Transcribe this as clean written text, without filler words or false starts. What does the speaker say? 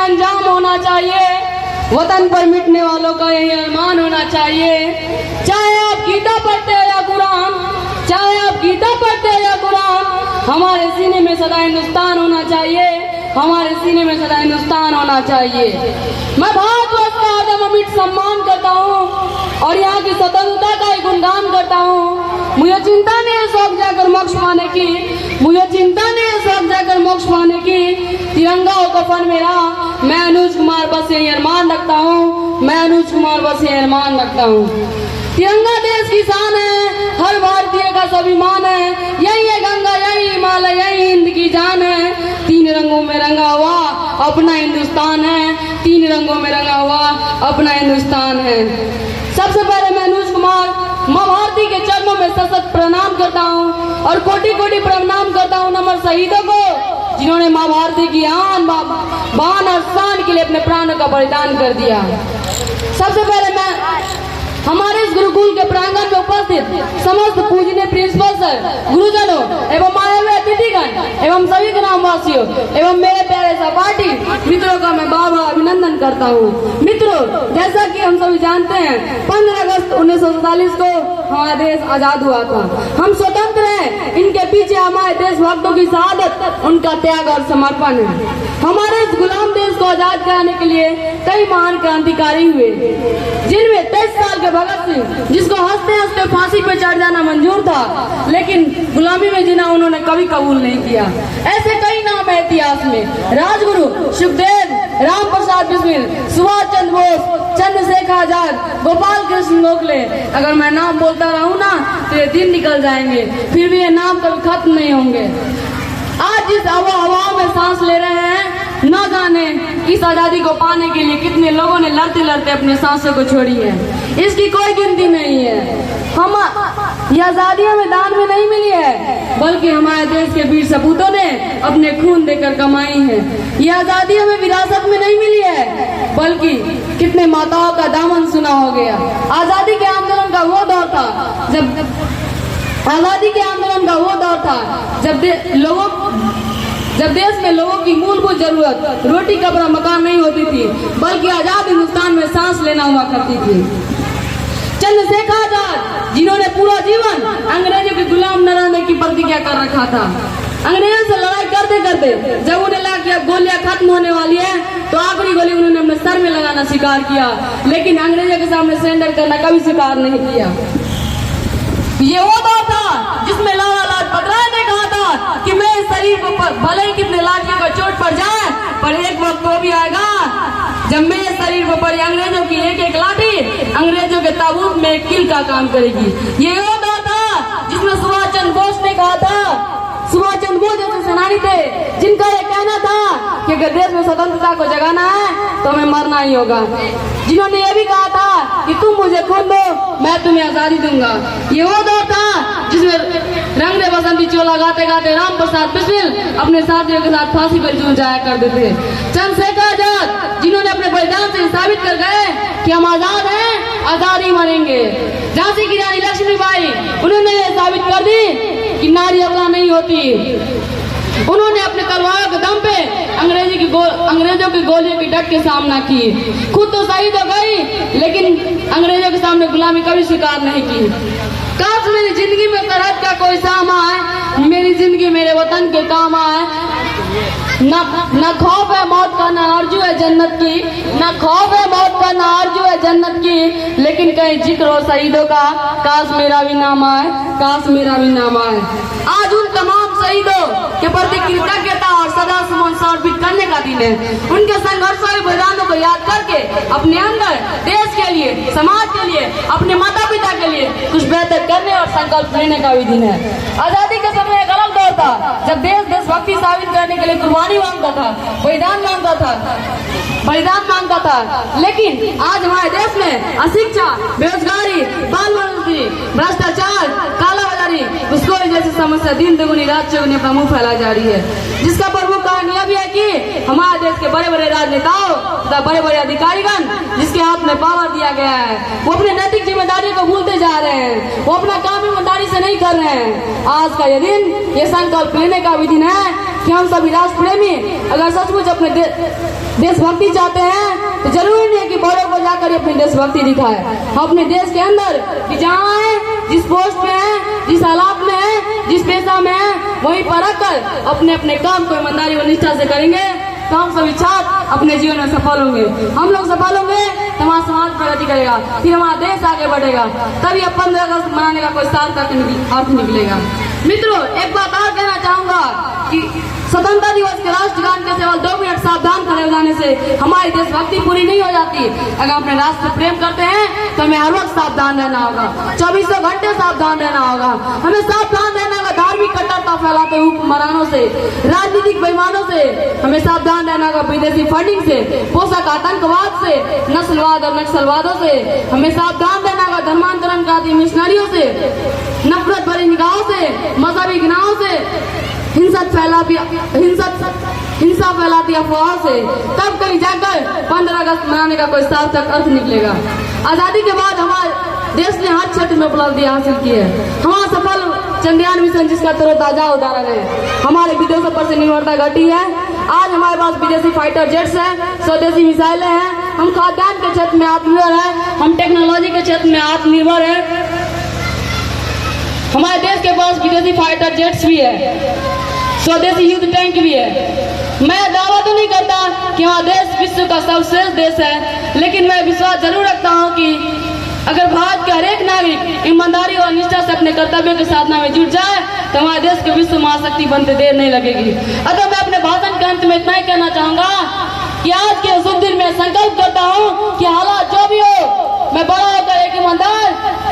अंजाम होना चाहिए, वतन पर मिटने वालों का यही अरमान होना चाहिए। चाहे आप गीता पढ़ते हो या कुरान, चाहे आप गीता पढ़ते हो या कुरान, हमारे सीने में सदा हिंदुस्तान होना चाहिए, हमारे सीने में सदा हिंदुस्तान होना चाहिए। मैं भारतवर्ष का आदम अमिट सम्मान करता हूँ और यहाँ की स्वतंत्रता का ही गुणगान करता हूँ। मुझे चिंता नहीं है शौक जाकर मोक्ष पाने की, मुझे चिंता नहीं है शौक जाकर मोक्ष पाने की। तिरंगा हो कफन मेरा, मैं अनुज कुमार बस यही अरमान रखता हूँ, मैं अनुज कुमार बस यही अरमान रखता हूँ। तिरंगा देश की शान है, हर भारतीय का स्वाभिमान है, यही है गंगा, यही हिमालय, यही हिंद की जान है। तीन रंगों में रंगा हुआ अपना हिंदुस्तान है, तीन रंगों में रंगा हुआ अपना हिंदुस्तान है। सबसे पहले मैं अनुज कुमार माँ भारती के चरणों में सशक्त प्रणाम करता हूँ और कोटि कोटि प्रणाम करता हूँ नमर शहीदों को, जिन्होंने माँ भारती की आन बान और शान के लिए अपने प्राणों का बलिदान कर दिया। सबसे पहले मैं हमारे इस गुरुकुल के प्रांगण में उपस्थित समस्त पूजनीय प्रिंसिपल सर, गुरुजनों एवं आए हुए अतिथिगण एवं सभी ग्रामवासियों एवं मेरे प्यारे सहपाठी मित्रों का मैं बार बार अभिनंदन करता हूँ। मित्रों, जैसा कि हम सभी जानते हैं 15 अगस्त 1947 को हमारा देश आजाद हुआ था। हम स्वतंत्र हैं, इनके पीछे हमारे देशभक्तों की शहादत, उनका त्याग और समर्पण है। हमारे इस गुलाम देश को आजाद कराने के लिए कई महान क्रांतिकारी हुए, जिनमें 23 साल के भगत सिंह, जिसको हंसते हंसते फांसी पे चढ़ जाना मंजूर था, लेकिन गुलामी में जीना उन्होंने कभी कबूल नहीं किया। ऐसे कई नाम है इतिहास में, राजगुरु सुखदेव, राम प्रसाद बिस्मिल, सुभाष चंद्र बोस, चंद्रशेखर आजाद, गोपाल कृष्ण गोखले। अगर मैं नाम बोलता रहूं ना तो ये दिन निकल जाएंगे, फिर भी ये नाम कभी खत्म नहीं होंगे। आज जिस हवा में सांस ले रहे हैं, न जाने इस आजादी को पाने के लिए कितने लोगों ने लड़ते लड़ते अपने सांसों को छोड़ी है, इसकी कोई गिनती नहीं है। हम ये आजादी हमें दान में नहीं मिली है, बल्कि हमारे देश के वीर सपूतों ने अपने खून देकर कमाई है। ये आजादी हमें विरासत में नहीं मिली है, बल्कि कितने माताओं का दामन सुना हो गया। आजादी के आंदोलन का वो दौर था जब देश में लोगों की मूलभूत जरूरत रोटी कपड़ा मकान नहीं होती थी, बल्कि आजाद हिंदुस्तान में सांस लेना हुआ करती थी। चंद्रशेखर आजाद, जिन्होंने पूरा जीवन अंग्रेजों के गुलाम न रहने की प्रतिज्ञा कर रखा था, अंग्रेजों से लड़ाई करते करते जब उन्हें लगा कि अब गोलियां खत्म होने वाली है, तो आखिरी गोली उन्होंने अपने सर में लगाना स्वीकार किया, लेकिन अंग्रेजों के सामने सरेंडर करना कभी स्वीकार नहीं किया। ये वो दौर था जिसमें लाला लाजपत राय ने कहा था कि मेरे शरीर को भले ही कितने लाठियों का चोट पड़ जाए, पर एक वक्त तो भी आएगा जब मेरे शरीर पर पड़ी अंग्रेजों की एक एक लाठी अंग्रेजों के ताबूत में एक कील का काम करेगी। ये वो दौर था जिसमें सुभाष चंद्र बोस ने कहा था, सुभाष चंद्र बोस जैसे सेनानी थे जिनका ये कहना था कि अगर देश में स्वतंत्रता को जगाना है तो हमें मरना ही होगा, जिन्होंने ये भी कहा था कि तुम मुझे खून दो, मैं तुम्हें आजादी दूंगा। ये वो दौर था जिसमें रंग दे बसंती चोला गाते गाते राम प्रसाद बिस्मिल अपने साथियों के साथ फांसी पर झूल जाया करते थे। चंद्रशेखर आजाद, जिन्होंने अपने बलिदान से साबित कर गए कि हम आजाद हैं, आजाद ही मरेंगे। झांसी की रानी लक्ष्मीबाई, उन्होंने ये साबित कर दी कि नारी अबला नहीं होती। उन्होंने अपने तलवारों के दम पे अंग्रेजों की गोलियों की डट के सामना की, खुद तो शहीद हो गई, लेकिन अंग्रेजों के सामने गुलामी कभी स्वीकार नहीं की। काश मेरी जिंदगी में सरहद का कोई साम आए, मेरी जिंदगी मेरे वतन के काम आए। न खौफ है मौत का, न आरजू है जन्नत की, न खौफ है मौत का, न आरजू है जन्नत की, लेकिन कहीं जिक्र हो शहीदों का, काश मेरा भी नाम आए, काश मेरा भी नाम आए। आज उन तमाम शहीदों के प्रति कृतज्ञता और सदा सुमन समर्पित करने का दिन है। उनके संघर्षों और बलिदानों को याद करके अपने अंदर देश के लिए, समाज के लिए, अपने माता पिता के लिए कुछ बेहतर करने और संकल्प लेने का भी दिन है। आजादी के समय एक अलग दौर था जब देश देशभक्ति साबित करने के लिए कुर्बानी मांगता था, बलिदान मांगता था, लेकिन आज हमारे देश में अशिक्षा, बेरोजगारी, बाल मजदूरी, भ्रष्टाचार, कालाबाजारी, घुसखोरी जैसी समस्या दिन दुगुनी रात चौगुनी अपना मुंह फैला जा रही है, जिसका प्रमुख कारण यह भी है कि हमारे देश के बड़े बड़े राजनेताओं तथा बड़े बड़े अधिकारीगण जिसके हाथ में पावर दिया गया है, वो अपने नैतिक जिम्मेदारी को भूलते जा रहे हैं, वो अपना काम ईमानदारी से नहीं कर रहे हैं। आज का यह दिन ये संकल्प लेने का भी दिन है कि हम सभी राष्ट्र प्रेमी अगर सचमुच अपने देशभक्ति चाहते हैं तो जरूरी नहीं है कि बॉर्डर पर जाकर ही अपनी देशभक्ति दिखाए। हम अपने देश के अंदर कि जहाँ है, जिस पोस्ट पे है, जिस हालात में है, जिस पेशा में है, वहीं पर रखकर अपने अपने काम को ईमानदारी और निष्ठा से करेंगे तो हम सभी छात्र अपने जीवन में सफल होंगे। हम लोग सफल होंगे तो हमारा समाज प्रगति करेगा, फिर हमारा देश आगे बढ़ेगा, तभी अब 15 अगस्त मनाने का कोई सार्थक अर्थ निकलेगा। मित्रों, एक बात और कहना चाहूंगा कि स्वतंत्रता दिवस के राष्ट्रगान के केवल 2 मिनट सावधान खड़े हो जाने से हमारी देशभक्ति पूरी नहीं हो जाती। अगर अपने राष्ट्र प्रेम करते हैं तो हमें हर वक्त सावधान रहना होगा, 24 घंटे सावधान रहना होगा। हमें सावधान रहना होगा धार्मिक कट्टरता फैलाते हुक्मरानों से, राजनीतिक बेईमानों से। हमें सावधान रहना होगा विदेशी फंडिंग से, पोषक आतंकवाद से, नस्लवाद और नक्सलवादों से। हमें सावधान रहना होगा धर्मांतरणकारी मिशनरियों से, नफरत भरी निगाहों से, मजहबी घृणाओं से, हिंसा फैलाती अफवाहों से। तब कहीं जाकर 15 अगस्त मनाने का कोई सार्थक अर्थ निकलेगा। आजादी के बाद हमारे देश ने हर क्षेत्र में उपलब्धि हासिल की है। हमारा सफल चंद्रयान मिशन जिसका तरोताजा उदाहरण है, हमारे विदेशों पर से निर्भरता घटी है। आज हमारे पास विदेशी फाइटर जेट्स हैं, स्वदेशी मिसाइलें हैं, हम खाद्यान्न के क्षेत्र में आत्मनिर्भर हैं, हम टेक्नोलॉजी के क्षेत्र में आत्मनिर्भर हैं। हमारे देश के पास विदेशी फाइटर जेट्स भी है, स्वदेशी युद्ध टैंक भी है। मैं दावा तो नहीं करता कि हमारा देश विश्व का सर्वश्रेष्ठ देश है, लेकिन मैं विश्वास जरूर रखता हूँ कि अगर भारत के हर एक नागरिक ईमानदारी और निष्ठा से अपने कर्तव्यों की साधना में जुट जाए तो हमारे देश के विश्व महाशक्ति बनते देर नहीं लगेगी। अतः मैं अपने भाषण के अंत में इतना ही कहना चाहूंगा कि आज के शुभ दिन में संकल्प करता हूँ कि हालात जो भी हो, मैं बड़ा होकर एक ईमानदार